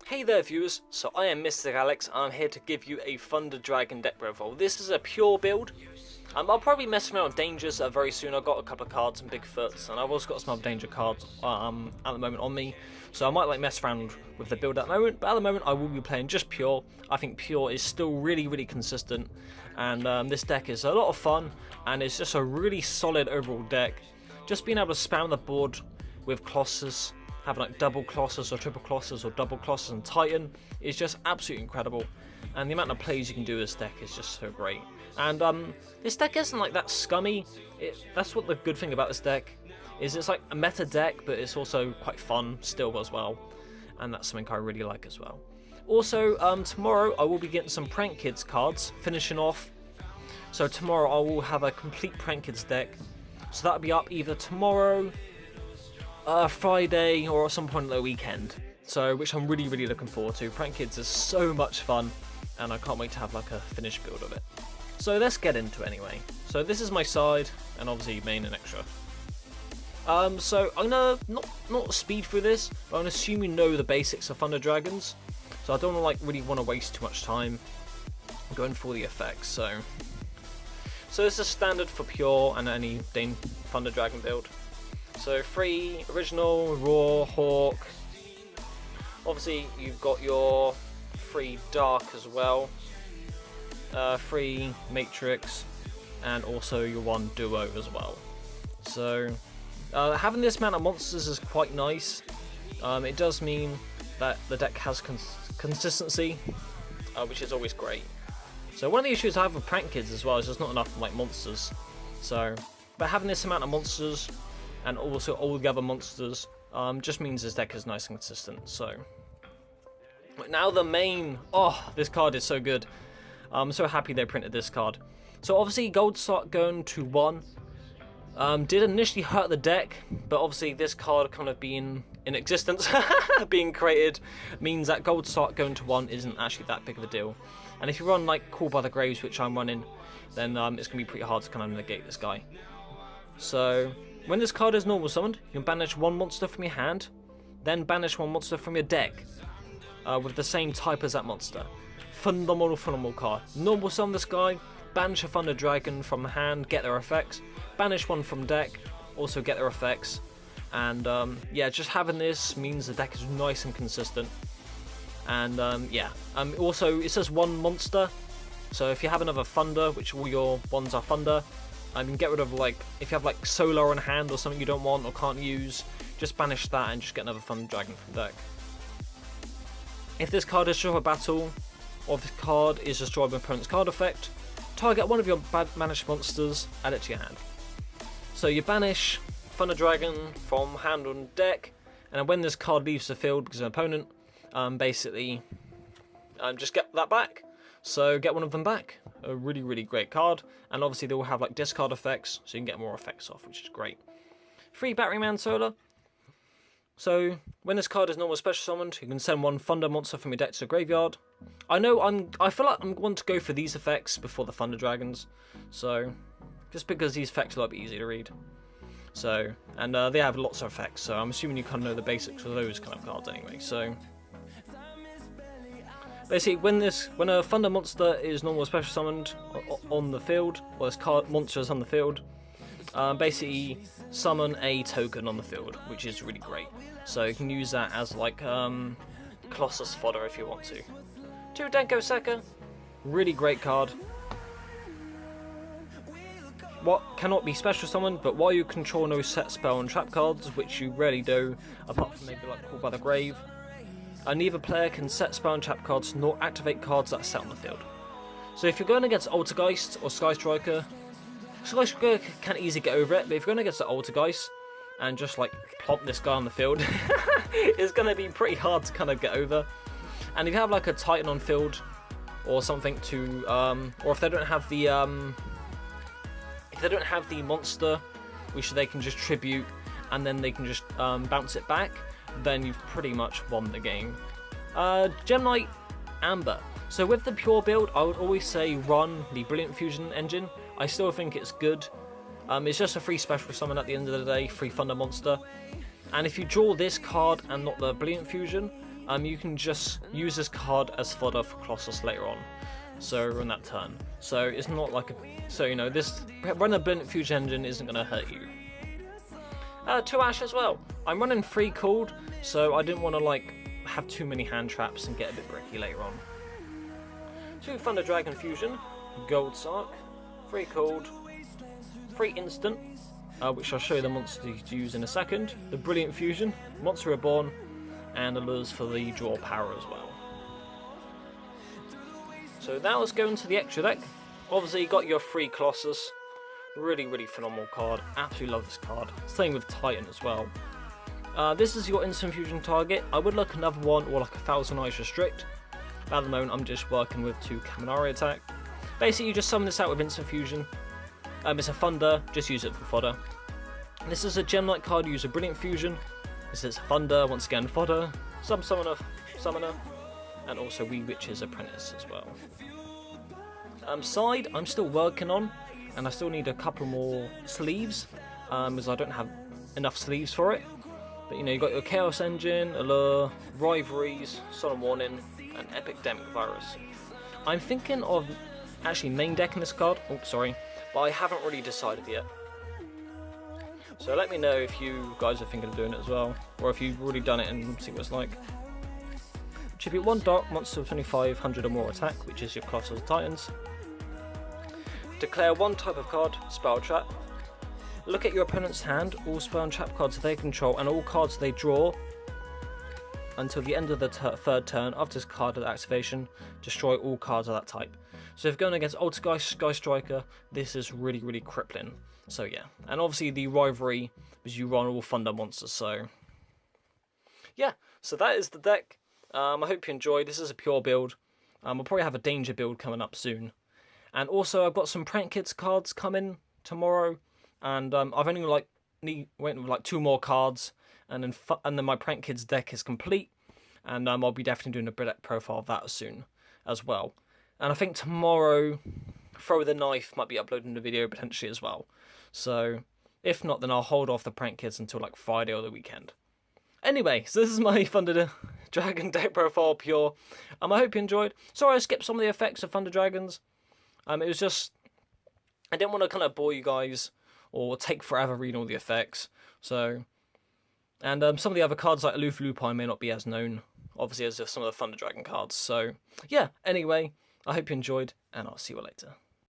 Hey there viewers, so I am Mr. Alex and I'm here to give you a Thunder Dragon deck profile. This is a pure build. I'll probably mess around with dangers very soon. I've got a couple of cards and Bigfoots, and I've also got some other danger cards at the moment on me. So I might mess around with the build at the moment, but at the moment I will be playing just pure. I think pure is still really consistent, and this deck is a lot of fun, and it's just a really solid overall deck. Just being able to spam the board with Colossus, having like double Colossus or triple Colossus or double Colossus and Titan is just absolutely incredible, and the amount of plays you can do with this deck is just so great. And this deck isn't like that scummy. That's what the good thing about this deck is. It's like a meta deck, but it's also quite fun still as well, and that's something I really like as well. Also, tomorrow I will be getting some Prank Kids cards, finishing off. So tomorrow I will have a complete Prank Kids deck. So that'll be up either tomorrow, Friday, or at some point on the weekend. So, which I'm really looking forward to. Prank Kids is so much fun, and I can't wait to have like a finished build of it. So let's get into it anyway. So this is my side, and obviously main and extra. So I'm gonna not speed through this, but I'm gonna assume you know the basics of Thunder Dragons. So I don't really want to waste too much time going through the effects. So this is standard for pure and any Thunder Dragon build. So 3 original, raw, hawk. Obviously you've got your 3 dark as well. 3 matrix, and also your 1 duo as well. So having this amount of monsters is quite nice. It does mean that the deck has consistency, which is always great. So one of the issues I have with Prank Kids as well is there's not enough like monsters. So, but having this amount of monsters and also all the other monsters just means this deck is nice and consistent. So now the main. Oh, this card is so good. I'm so happy they printed this card. So obviously gold slot going to 1 did initially hurt the deck, but obviously this card kind of being in existence, being created, means that gold slot going to 1 isn't actually that big of a deal. And if you run like Call by the Graves, which I'm running, then it's going to be pretty hard to kind of negate this guy. So when this card is normal summoned, you can banish 1 monster from your hand, then banish 1 monster from your deck with the same type as that monster. Phenomenal card. Normal summon this guy, banish a Thunder Dragon from hand, get their effects, banish 1 from deck, also get their effects, and yeah, just having this means the deck is nice and consistent. And yeah, also it says 1 monster, so if you have another Thunder, which all your ones are Thunder, you can get rid of, like, if you have like Solar on hand or something you don't want or can't use, just banish that and just get another Thunder Dragon from deck. If this card is destroyed by battle, or if this card is destroyed by an opponent's card effect, target one of your banished monsters, add it to your hand. So you banish Thunder Dragon from hand on deck, and when this card leaves the field because of an opponent, basically just get that back. So get one of them back. A really great card, and obviously they will have like discard effects, so you can get more effects off, which is great. 3 Batteryman Solar. So when this card is normal special summoned, you can send 1 Thunder monster from your deck to the graveyard. I feel like I'm going to go for these effects before the Thunder Dragons, so just because these effects are a lot easier to read. So, and they have lots of effects, so I'm assuming you kind of know the basics of those kind of cards anyway. So basically, when a Thunder monster is normal special summoned on the field, or this card monster is on the field, basically summon a token on the field, which is really great. So you can use that as like Colossus fodder if you want to. 2 Denko Sekka, really great card. What cannot be special summoned, but while you control no set spell and trap cards, which you rarely do, apart from maybe like Call by the Grave, neither player can set spell and trap cards nor activate cards that are set on the field. So if you're going against Altergeist or Sky Striker can easily get over it, but if you're going against the Altergeist and just like plonk this guy on the field, it's going to be pretty hard to kind of get over. And if you have like a Titan on field or something to, or if they don't have the monster, which they can just tribute and then they can just bounce it back, then you've pretty much won the game. Gemknight Amber. So with the pure build, I would always say run the Brilliant Fusion engine. I still think it's good. It's just a free special summon at the end of the day, free Thunder monster. And if you draw this card and not the Brilliant Fusion, you can just use this card as fodder for Colossus later on. So on that turn. So it's not like this running a Brilliant Fusion engine isn't going to hurt you. 2 Ash as well. I'm running 3 cooled, so I didn't want to have too many hand traps and get a bit bricky later on. 2 Thunder Dragon Fusion, Gold Sark, 3 cooled, 3 instant, which I'll show you the monster to use in a second. The Brilliant Fusion, Monster Reborn, and the lures for the draw power as well. So now let's go into the extra deck. Obviously you got your 3 Colossus. Really, really phenomenal card. Absolutely love this card. Same with Titan as well. This is your instant fusion target. I would like another one or like a 1000 Eyes Restrict. At the moment I'm just working with 2 Kaminari attack. Basically you just summon this out with instant fusion. It's a Thunder, just use it for fodder. This is a Gem-like card, use a Brilliant Fusion. This is Thunder, once again fodder. Summoner, and also Wee Witch's Apprentice as well. Side, I'm still working on, and I still need a couple more sleeves, as I don't have enough sleeves for it. But you got your Chaos Engine, Allure, Rivalries, Solemn Warning, and Epidemic Virus. I'm thinking of actually main decking this card, but I haven't really decided yet. So let me know if you guys are thinking of doing it as well, or if you've already done it and see what it's like. Tribute 1 Dark Monster with 2500 or more attack, which is your Colossal Titans. Declare 1 type of card, Spell Trap. Look at your opponent's hand, all spell and trap cards they control and all cards they draw until the end of the 3rd turn. After this card activation, destroy all cards of that type. So if going against Old Sky Striker, this is really, really crippling. So yeah, and obviously the Rivalry is you run all Thunder monsters, so yeah, so that is the deck. I hope you enjoyed. This is a pure build. I'll probably have a danger build coming up soon. And also I've got some Prank Kids cards coming tomorrow, and I've only went with 2 more cards, and then my Prank Kids deck is complete, and I'll be definitely doing a deck profile of that soon as well. And I think tomorrow Throw the Knife might be uploading the video potentially as well. So if not, then I'll hold off the Prank Kids until Friday or the weekend. Anyway, so this is my Thunder Dragon deck profile pure. I hope you enjoyed. Sorry I skipped some of the effects of Thunder Dragons. It was just, I didn't want to kind of bore you guys or take forever reading all the effects. So, and some of the other cards like Aloof Lupine may not be as known, obviously, as some of the Thunder Dragon cards. So, yeah, anyway, I hope you enjoyed, and I'll see you later.